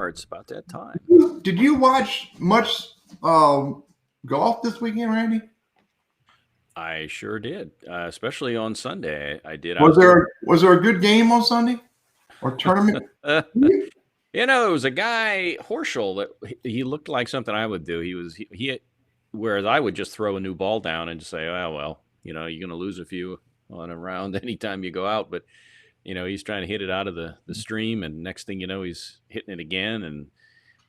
It's about that time. Did you watch much golf this weekend, Randy? I sure did, especially on Sunday. I did. Was there a good game on Sunday or tournament? It was a guy, Horschel, that he looked like something I would do. He whereas I would just throw a new ball down and just say, oh, well, you're going to lose a few on a round anytime you go out. But, he's trying to hit it out of the stream. And next thing you know, he's hitting it again. And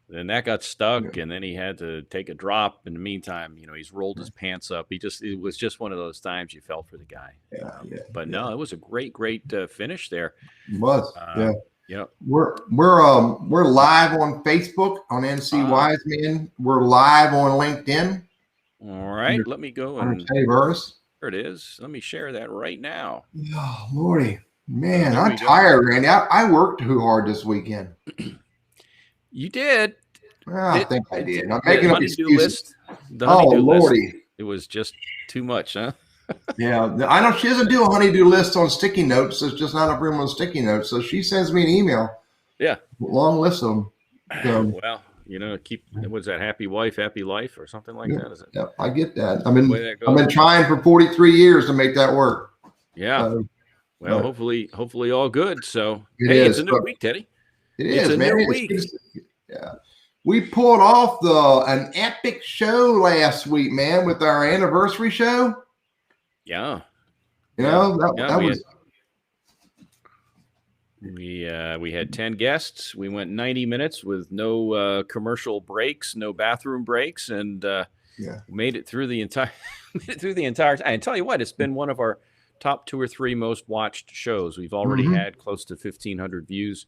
then that got stuck. And then he had to take a drop. In the meantime, he's rolled his pants up. It was just one of those times you felt for the guy. But no, it was a great finish there. It was. Yeah. We're live on Facebook on NC Wiseman. We're live on LinkedIn. All right, let me go and Burriss. There it is. Let me share that right now. Oh, Lordy. Man, I'm tired, Randy. I worked too hard this weekend. You did. Well, I think I did. I'm making up excuses. The honeydew Lordy. List, it was just too much, huh? Yeah, I know she doesn't do a honeydew list on sticky notes. There's just not enough room on sticky notes. So she sends me an email. Yeah. Long list of them. Well, what's that? Happy wife, happy life or something like that? Is it? Yeah, I get that. I've been trying for 43 years to make that work. Yeah. Well, hopefully all good. So, it's a new week, Teddy. It's a new week. Yeah. We pulled off an epic show last week, man, with our anniversary show. Yeah. That was. We had 10 guests. We went 90 minutes with no commercial breaks, no bathroom breaks, and made it through the entire time. And tell you what, it's been one of our top 2 or 3 most watched shows. We've already had close to 1,500 views,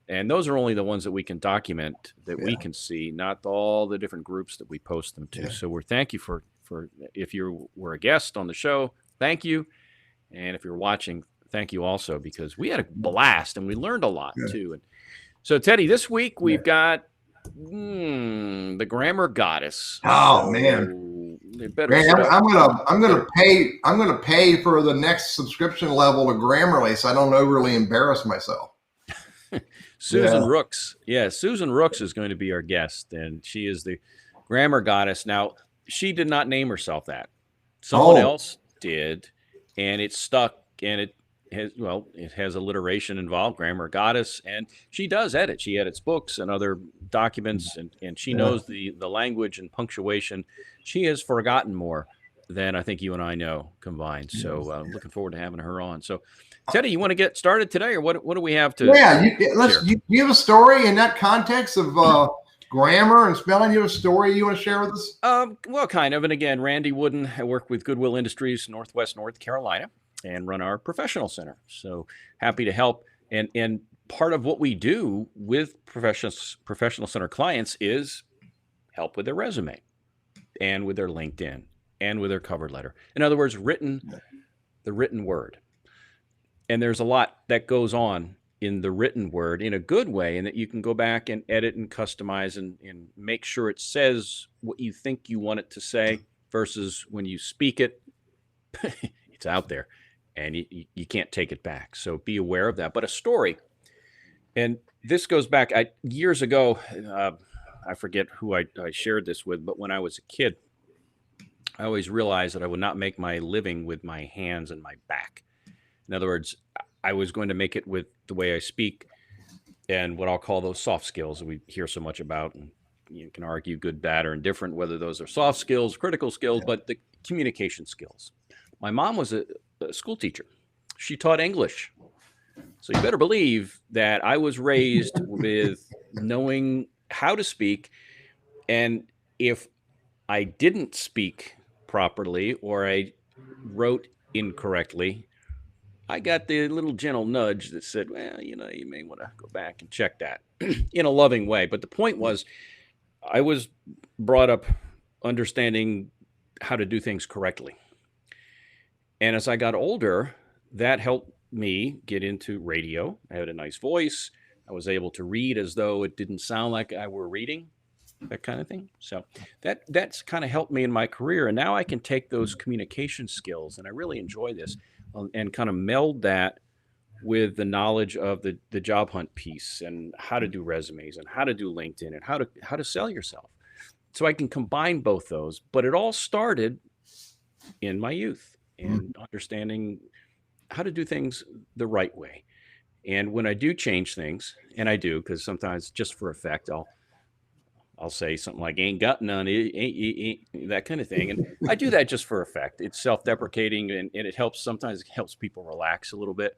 and those are only the ones that we can document, that we can see, not all the different groups that we post them to. So we're thank you for if you were a guest on the show, thank you, and if you're watching, thank you also, because we had a blast and we learned a lot too. And so, Teddy, this week we've got the grammar goddess. Oh, man. I'm gonna pay for the next subscription level to Grammarly, so I don't overly embarrass myself. Susan Rooks. Yeah, Susan Rooks is going to be our guest, and she is the grammar goddess. Now, she did not name herself that. Someone else did, and it stuck, and it has alliteration involved, grammar goddess, and she does edit. She edits books and other documents, and she knows the language and punctuation. She has forgotten more than I think you and I know combined. So I'm looking forward to having her on. So, Teddy, you want to get started today, or what do we have to? Yeah, you have a story in that context of grammar and spelling. You have a story you want to share with us? Well, kind of. And again, Randy Wooden. I work with Goodwill Industries, Northwest North Carolina, and run our professional center. So happy to help. And part of what we do with professional center clients is help with their resume and with their LinkedIn and with their cover letter. In other words, the written word. And there's a lot that goes on in the written word in a good way, and that you can go back and edit and customize and make sure it says what you think you want it to say, versus when you speak it, it's out there and you can't take it back. So be aware of that. But a story, and this goes back years ago, I forget who I shared this with, but when I was a kid, I always realized that I would not make my living with my hands and my back. In other words, I was going to make it with the way I speak and what I'll call those soft skills that we hear so much about. And you can argue good, bad, or indifferent, whether those are soft skills, critical skills, but the communication skills. My mom was a school teacher. She taught English. So you better believe that I was raised with knowing how to speak. And if I didn't speak properly or I wrote incorrectly, I got the little gentle nudge that said, well, you may want to go back and check that in a loving way. But the point was, I was brought up understanding how to do things correctly. And as I got older, that helped me get into radio. I had a nice voice. I was able to read as though it didn't sound like I were reading, that kind of thing. So that's kind of helped me in my career. And now I can take those communication skills, and I really enjoy this, and kind of meld that with the knowledge of the job hunt piece and how to do resumes and how to do LinkedIn and how to sell yourself. So I can combine both those, but it all started in my youth and understanding how to do things the right way. And when I do change things, and I do, because sometimes just for effect, I'll say something like "ain't got none," that kind of thing, and I do that just for effect. It's self-deprecating, and it helps. Sometimes it helps people relax a little bit.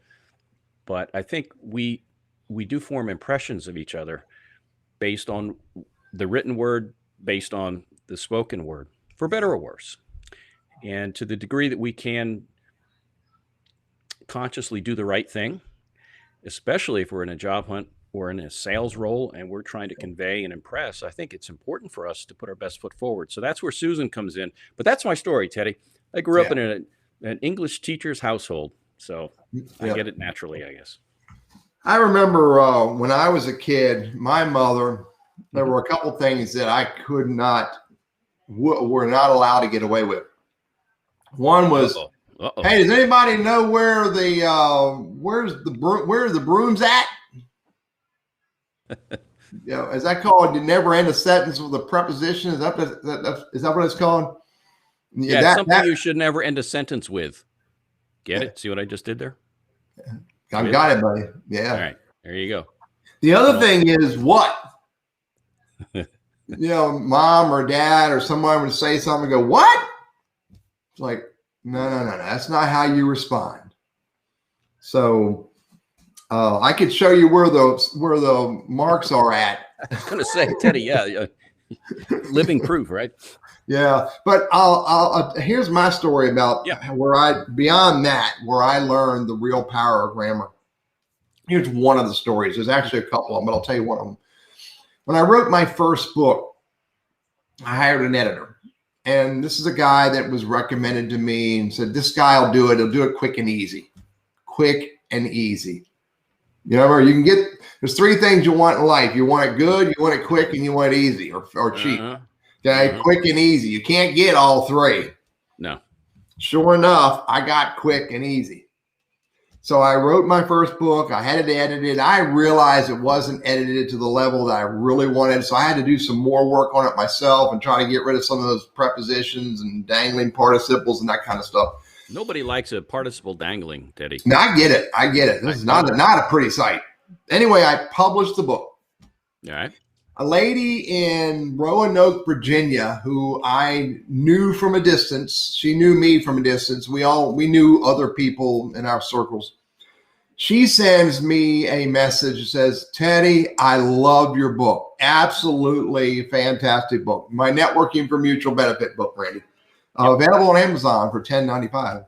But I think we do form impressions of each other based on the written word, based on the spoken word, for better or worse. And to the degree that we can consciously do the right thing, especially if we're in a job hunt or in a sales role and we're trying to convey and impress, I think it's important for us to put our best foot forward. So that's where Susan comes in. But that's my story, Teddy. I grew up in an English teacher's household, so I get it naturally, I guess. I remember when I was a kid, my mother, there were a couple things that I were not allowed to get away with. One was, hey, does anybody know where where's the brooms at? Is that called? You never end a sentence with a preposition. Is that what it's called? Yeah, something you should never end a sentence with. Get it? See what I just did there? I got it, buddy. Yeah. All right, there you go. The other thing is what? Mom or dad or someone would say something and go, what? It's like, no. That's not how you respond. So I could show you where the marks are at. I was going to say, Teddy, living proof, right? Yeah, but I'll here's my story about where I learned the real power of grammar. Here's one of the stories. There's actually a couple of them, but I'll tell you one of them. When I wrote my first book, I hired an editor. And this is a guy that was recommended to me and said, this guy will do it. He'll do it quick and easy. Quick and easy. There's three things you want in life. You want it good, you want it quick, and you want it easy or cheap. Okay, quick and easy. You can't get all three. No. Sure enough, I got quick and easy. So I wrote my first book. I had it edited. I realized it wasn't edited to the level that I really wanted. So I had to do some more work on it myself and try to get rid of some of those prepositions and dangling participles and that kind of stuff. Nobody likes a participle dangling, Teddy. No, I get it. This is not a pretty sight. Anyway, I published the book. All right. A lady in Roanoke, Virginia, who I knew from a distance. She knew me from a distance. We knew other people in our circles. She sends me a message that says, Teddy, I love your book. Absolutely fantastic book. My Networking for Mutual Benefit book, Randy. Available on Amazon for $10.95.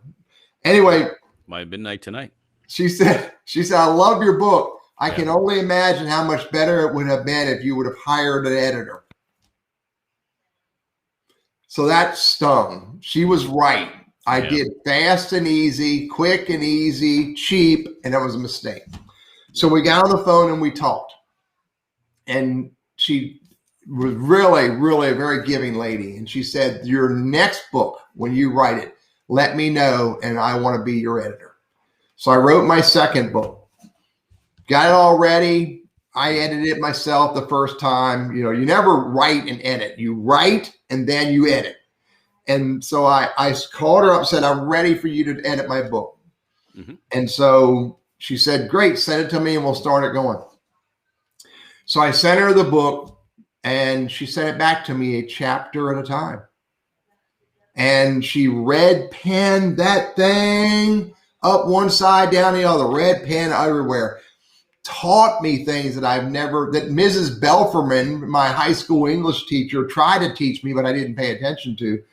Anyway. My midnight tonight. She said, I love your book. I can only imagine how much better it would have been if you would have hired an editor. So that stung. She was right. I did fast and easy, quick and easy, cheap, and that was a mistake. So we got on the phone and we talked. And she was really, really a very giving lady. And she said, your next book, when you write it, let me know, and I want to be your editor. So I wrote my second book. Got it all ready. I edited it myself the first time. You never write and edit. You write and then you edit. And so I called her up and said, I'm ready for you to edit my book. Mm-hmm. And so she said, great, send it to me and we'll start it going. So I sent her the book and she sent it back to me a chapter at a time. And she red penned that thing up one side, down the other, red pen everywhere. Taught me things that that Mrs. Belferman, my high school English teacher, tried to teach me, but I didn't pay attention to.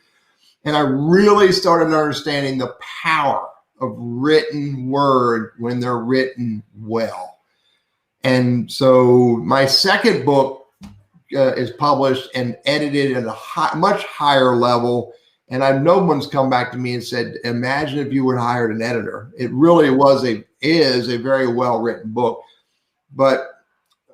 And I really started understanding the power of written word when they're written well. And so my second book is published and edited at a much higher level. And no one's come back to me and said, imagine if you would have hired an editor. It really is a very well-written book. But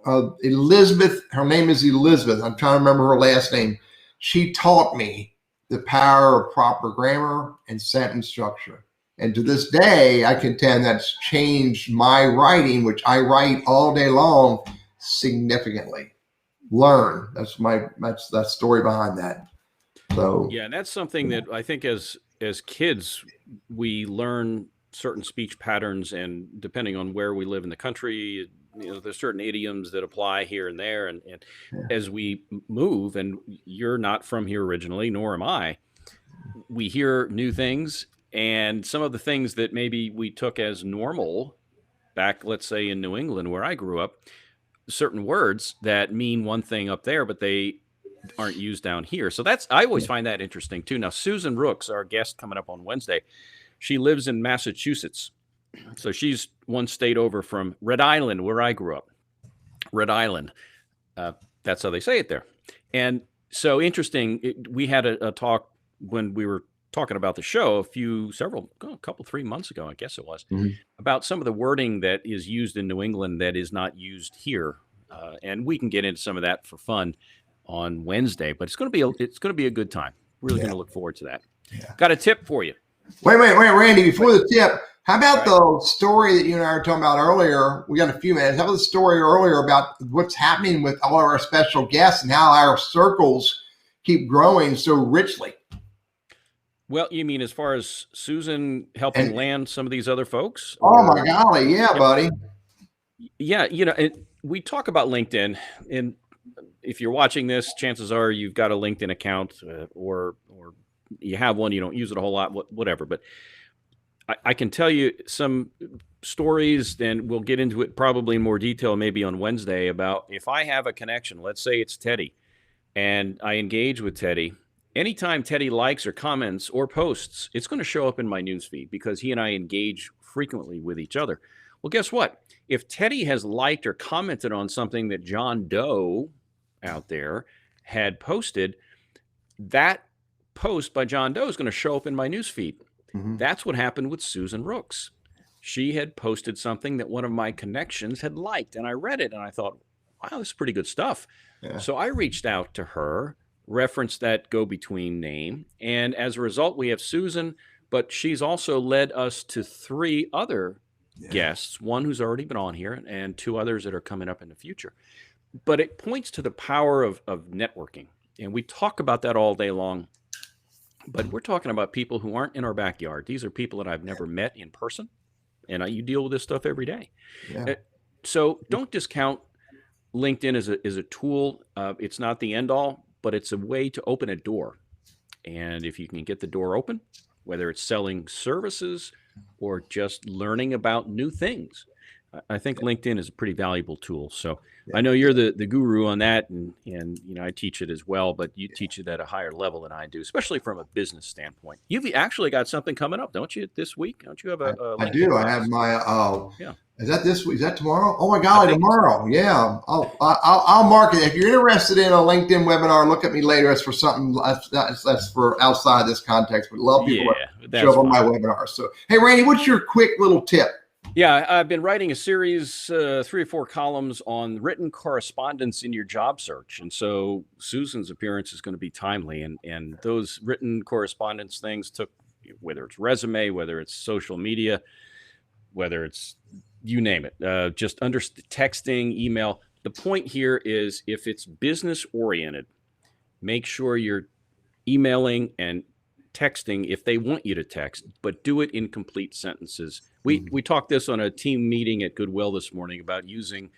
Elizabeth, her name is Elizabeth. I'm trying to remember her last name. She taught me the power of proper grammar and sentence structure. And to this day, I contend that's changed my writing, which I write all day long, significantly. Learn. That's that story behind that. So yeah, and that's something that I think as kids we learn certain speech patterns, and depending on where we live in the country, there's certain idioms that apply here and there, and as we move, and you're not from here originally, nor am I, we hear new things, and some of the things that maybe we took as normal back, let's say in New England where I grew up, certain words that mean one thing up there, but they aren't used down here. So I always find that interesting too. Now, Susan Rooks, our guest coming up on Wednesday, she lives in Massachusetts. So she's one state over from Rhode Island, where I grew up. Rhode Island. That's how they say it there. And so interesting. We had a talk when we were talking about the show a couple, 3 months ago, I guess it was, about some of the wording that is used in New England that is not used here. And we can get into some of that for fun on Wednesday, but it's going to be a good time. Really going to look forward to that. Yeah. Got a tip for you. Wait, Randy, before the tip, how about the story that you and I were talking about earlier? We got a few minutes. How about the story earlier about what's happening with all of our special guests and how our circles keep growing so richly? Well, you mean as far as Susan helping land some of these other folks? Oh, my golly. Yeah, buddy. Yeah. We talk about LinkedIn, and if you're watching this, chances are you've got a LinkedIn account or you have one, you don't use it a whole lot, whatever. But I can tell you some stories, and we'll get into it probably in more detail maybe on Wednesday, about if I have a connection, let's say it's Teddy, and I engage with Teddy. Anytime Teddy likes or comments or posts, it's going to show up in my newsfeed because he and I engage frequently with each other. Well, guess what? If Teddy has liked or commented on something that John Doe out there had posted, that post by John Doe is going to show up in my newsfeed. That's what happened with Susan Rooks. She had posted something that one of my connections had liked, and I read it and I thought, wow, this is pretty good stuff. Yeah. So I reached out to her, referenced that go-between name, and as a result, we have Susan, but she's also led us to 3 other guests, one who's already been on here and 2 others that are coming up in the future. But it points to the power of networking, and we talk about that all day long, but we're talking about people who aren't in our backyard. These are people that I've never met in person, and you deal with this stuff every day. Yeah. So don't discount LinkedIn as a tool. It's not the end all, but it's a way to open a door. And if you can get the door open, whether it's selling services or just learning about new things, I think LinkedIn is a pretty valuable tool. So I know you're the guru on that, and I teach it as well, but you teach it at a higher level than I do, especially from a business standpoint. You've actually got something coming up, don't you, this week? Don't you have a I do. Class? I have my Is that this week? Is that tomorrow? Oh my God, tomorrow. Yeah. I'll mark it. If you're interested in a LinkedIn webinar, look at me later. It's for something that's for outside this context, but love people to show up on my webinar. So, hey, Randy, what's your quick little tip? Yeah, I've been writing a series, 3 or 4 columns on written correspondence in your job search. And so Susan's appearance is going to be timely. And those written correspondence things took, whether it's resume, whether it's social media, whether it's, you name it, just under texting, email. The point here is, if it's business oriented, make sure you're emailing and texting if they want you to text, but do it in complete sentences. We talked this on a team meeting at Goodwill this morning about using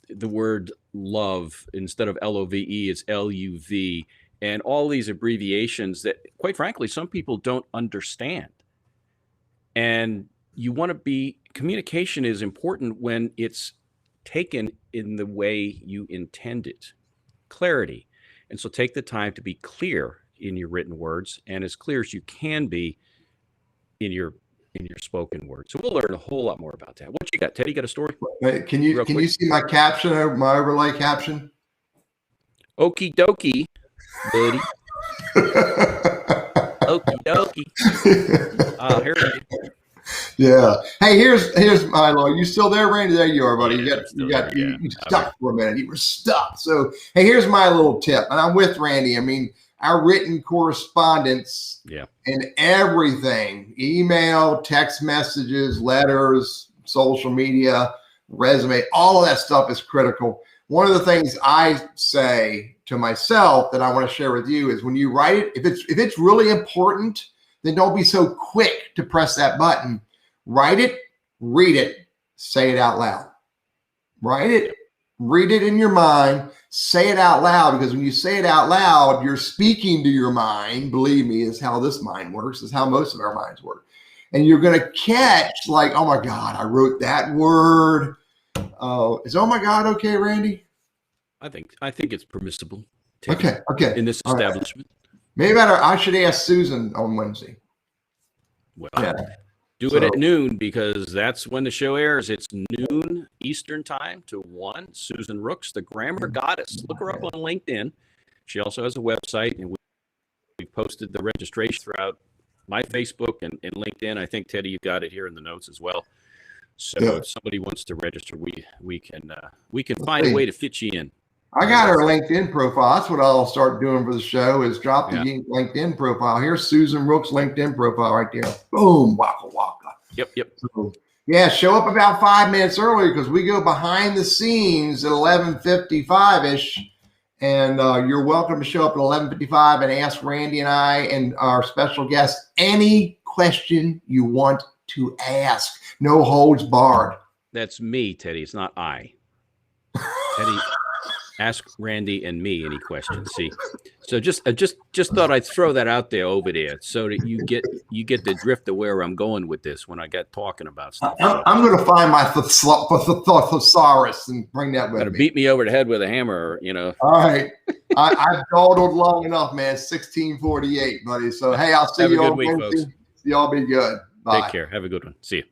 the word love. Instead of LOVE, it's LUV, and all these abbreviations that, quite frankly, some people don't understand. And you want to be, communication is important when it's taken in the way you intend it. Clarity. And so take the time to be clear in your written words, and as clear as you can be in your spoken words. So we'll learn a whole lot more about that. What you got, Teddy? Got a story? Can you see my caption, or my overlay caption? Okie dokie, buddy. Okie dokie. Here we go. Yeah. Hey, here's my Lord. You still there, Randy? There you are, buddy. You stuck for a minute. You were stuck. So, hey, here's my little tip, and I'm with Randy. I mean, our written correspondence and everything, email, text messages, letters, social media, resume, all of that stuff is critical. One of the things I say to myself that I want to share with you is when you write it, if it's really important, then don't be so quick to press that button. Write it, read it, say it out loud. Write it, read it in your mind, say it out loud, because when you say it out loud, you're speaking to your mind. Believe me, is how this mind works, is how most of our minds work. And you're going to catch like, oh my God, I wrote that word. Is oh my God okay, Randy? I think it's permissible. Okay. In this establishment. Right. Maybe I should ask Susan on Wednesday. Well, do it at noon, because that's when the show airs. It's noon Eastern time to 1. Susan Rooks, the grammar goddess. Look her up on LinkedIn. She also has a website, and we posted the registration throughout my Facebook and LinkedIn. I think, Teddy, you got it here in the notes as well. So if somebody wants to register, we can find a way to fit you in. I got her LinkedIn profile. That's what I'll start doing for the show, is drop the LinkedIn profile. Here's Susan Rooks' LinkedIn profile right there. Boom, waka waka. Yep. So, show up about 5 minutes early, because we go behind the scenes at 11:55-ish. And you're welcome to show up at 11:55 and ask Randy and I and our special guest any question you want to ask. No holds barred. That's me, Teddy. It's not I. Teddy, ask Randy and me any questions. See, so just thought I'd throw that out there over there, so that you get the drift of where I'm going with this when I get talking about stuff. I'm going to find my thesaurus and bring that with me. Beat me over the head with a hammer, All right, I've dawdled long enough, man. 1648, buddy. So hey, I'll see you on Wednesday. Y'all be good. Bye. Take care. Have a good one. See you.